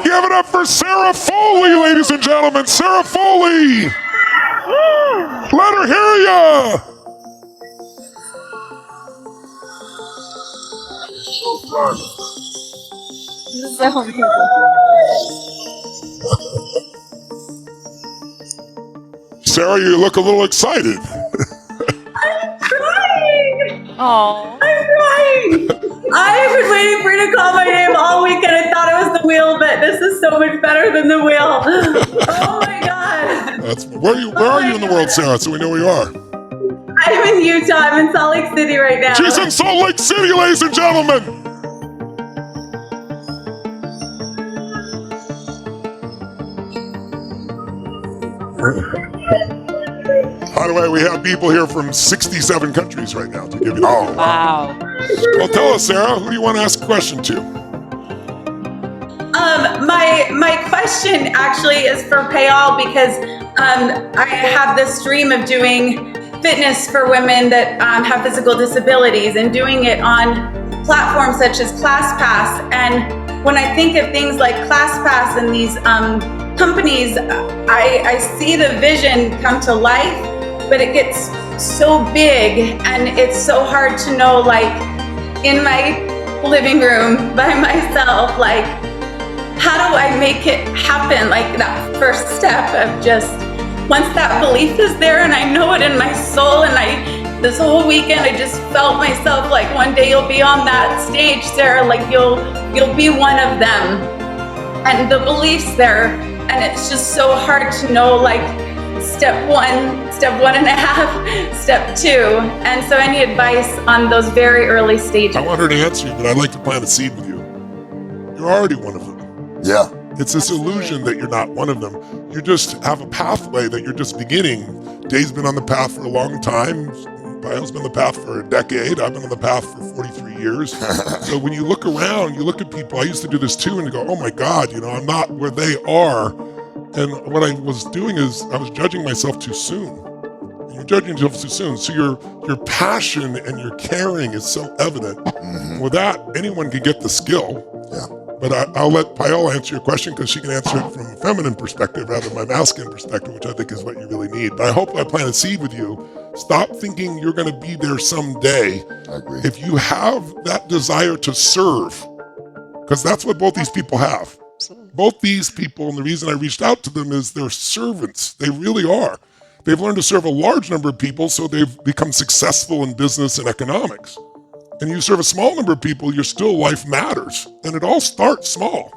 Give it up for Sarah Foley, ladies and gentlemen. Sarah Foley. Let her hear ya. Sarah, you look a little excited. Oh. I'm crying. I've been waiting for you to call my name all week, and I thought it was the wheel, but this is so much better than the wheel. Oh my God. Where are you in the world, Sarah, so we know where you are? I'm in Utah. I'm in Salt Lake City right now. She's in Salt Lake City, ladies and gentlemen. By the way, we have people here from 67 countries right now to give you the Wow. Well, tell us, Sarah, who do you want to ask a question to? My question actually is for Payal, because I have this dream of doing fitness for women that have physical disabilities and doing it on platforms such as ClassPass. And when I think of things like ClassPass and these companies, I see the vision come to life, but it gets so big and it's so hard to know, like in my living room by myself, like how do I make it happen? Like that first step of just, once that belief is there and I know it in my soul, and this whole weekend I just felt myself like one day you'll be on that stage, Sarah, like you'll be one of them, and the belief's there, and it's just so hard to know, like step 1.5, step 2. And so any advice on those very early stages? I want her to answer you, but I'd like to plant a seed with you. You're already one of them. Yeah. It's this illusion that you're not one of them. You just have a pathway that you're just beginning. Dave's been on the path for a long time. Payal's been on the path for a decade. I've been on the path for 43 years. So when you look around, you look at people, I used to do this too, and you go, oh my God, I'm not where they are. And what I was doing is I was judging myself too soon. You're judging yourself too soon. So your passion and your caring is so evident. Mm-hmm. With that, anyone can get the skill. Yeah. But I'll let Payal answer your question because she can answer it from a feminine perspective rather than my masculine perspective, which I think is what you really need. But I hope I plant a seed with you. Stop thinking you're going to be there someday. I agree. If you have that desire to serve, because that's what both these people have. Both these people, and the reason I reached out to them is they're servants. They really are. They've learned to serve a large number of people, so they've become successful in business and economics. And you serve a small number of people, your still life matters. And it all starts small.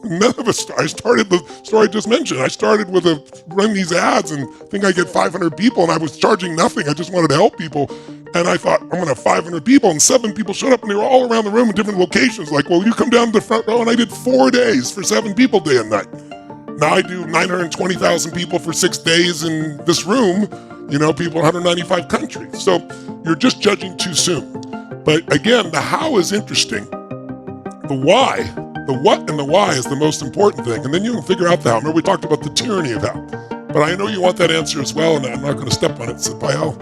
None of us, I started the story I just mentioned. I started with running these ads and think I get 500 people, and I was charging nothing. I just wanted to help people. And I thought, I'm going to have 500 people, and 7 people showed up, and they were all around the room in different locations. Like, well, you come down to the front row, and I did 4 days for 7 people day and night. Now I do 920,000 people for 6 days in this room, people in 195 countries. So you're just judging too soon. But again, the how is interesting. The why, the what and the why is the most important thing. And then you can figure out the how. Remember, we talked about the tyranny of how. But I know you want that answer as well, and I'm not going to step on it. So, Payal.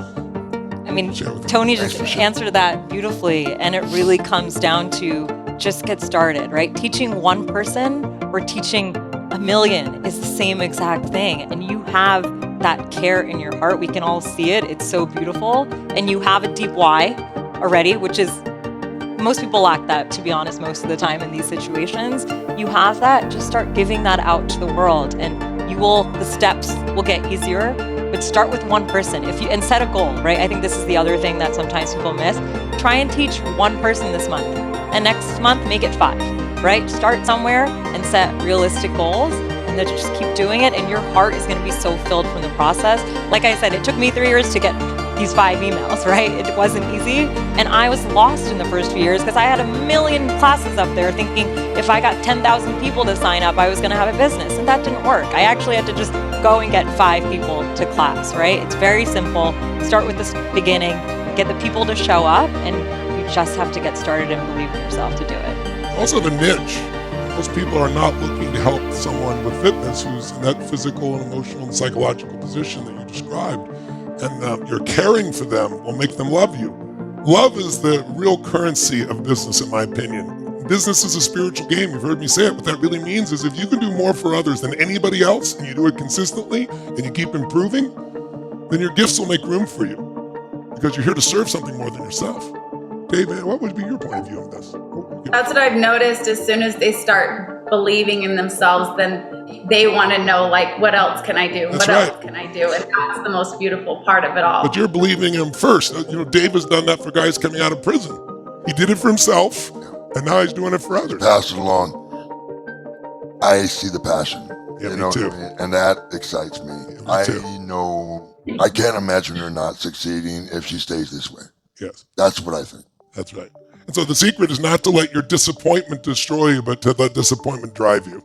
I mean, Tony just answered that beautifully. And it really comes down to just get started, right? Teaching one person or teaching a million is the same exact thing. And you have that care in your heart. We can all see it. It's so beautiful. And you have a deep why already, which is, most people lack that, to be honest, most of the time in these situations. You have that, just start giving that out to the world, and the steps will get easier, but start with one person. And set a goal, right? I think this is the other thing that sometimes people miss. Try and teach one person this month, and next month make it 5, right? Start somewhere and set realistic goals, and then just keep doing it, and your heart is gonna be so filled from the process. Like I said, it took me 3 years to get these 5 emails, right? It wasn't easy. And I was lost in the first few years because I had a million classes up there thinking if I got 10,000 people to sign up, I was going to have a business. And that didn't work. I actually had to just go and get 5 people to class, right? It's very simple. Start with the beginning, get the people to show up, and you just have to get started and believe in yourself to do it. Also the niche. Most people are not looking to help someone with fitness who's in that physical and emotional and psychological position that you described. And your caring for them will make them love you. Love is the real currency of business, in my opinion. business is a spiritual game. You've heard me say it. What that really means is if you can do more for others than anybody else and you do it consistently and you keep improving, then your gifts will make room for you because you're here to serve something more than yourself. David, what would be your point of view on this? That's what I've noticed. As soon as they start believing in themselves, then they want to know, like, what else can I do? That's what right. else can I do? And that's the most beautiful part of it all. But you're believing him first. Dave has done that for guys coming out of prison. He did it for himself, and now he's doing it for others. Pass it along. I see the passion. Yeah, me too. And that excites me. Yeah, me too. I can't imagine her not succeeding if she stays this way. Yes. That's what I think. That's right. And so the secret is not to let your disappointment destroy you, but to let disappointment drive you.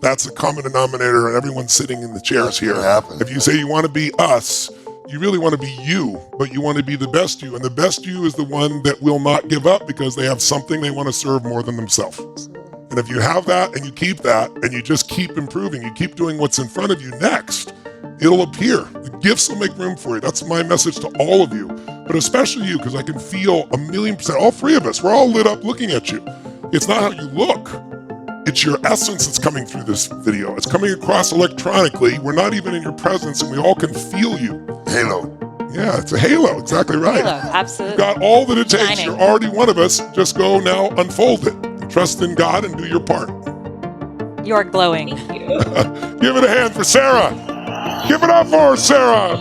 That's the common denominator, and everyone's sitting in the chairs here. If you say you want to be us, you really want to be you, but you want to be the best you. And the best you is the one that will not give up because they have something they want to serve more than themselves. And if you have that and you keep that and you just keep improving, you keep doing what's in front of you next, it'll appear. The gifts will make room for you. That's my message to all of you, but especially you, because I can feel 1,000,000%, all three of us, we're all lit up looking at you. It's not how you look. It's your essence that's coming through this video. It's coming across electronically. We're not even in your presence, and we all can feel you. Halo. Yeah, it's a halo. Exactly right. Halo, absolutely. You've got all that it takes. Shining. You're already one of us. Just go now, unfold it. Trust in God and do your part. You are glowing. Thank you. Give it a hand for Sarah. Give it up for her, Sarah.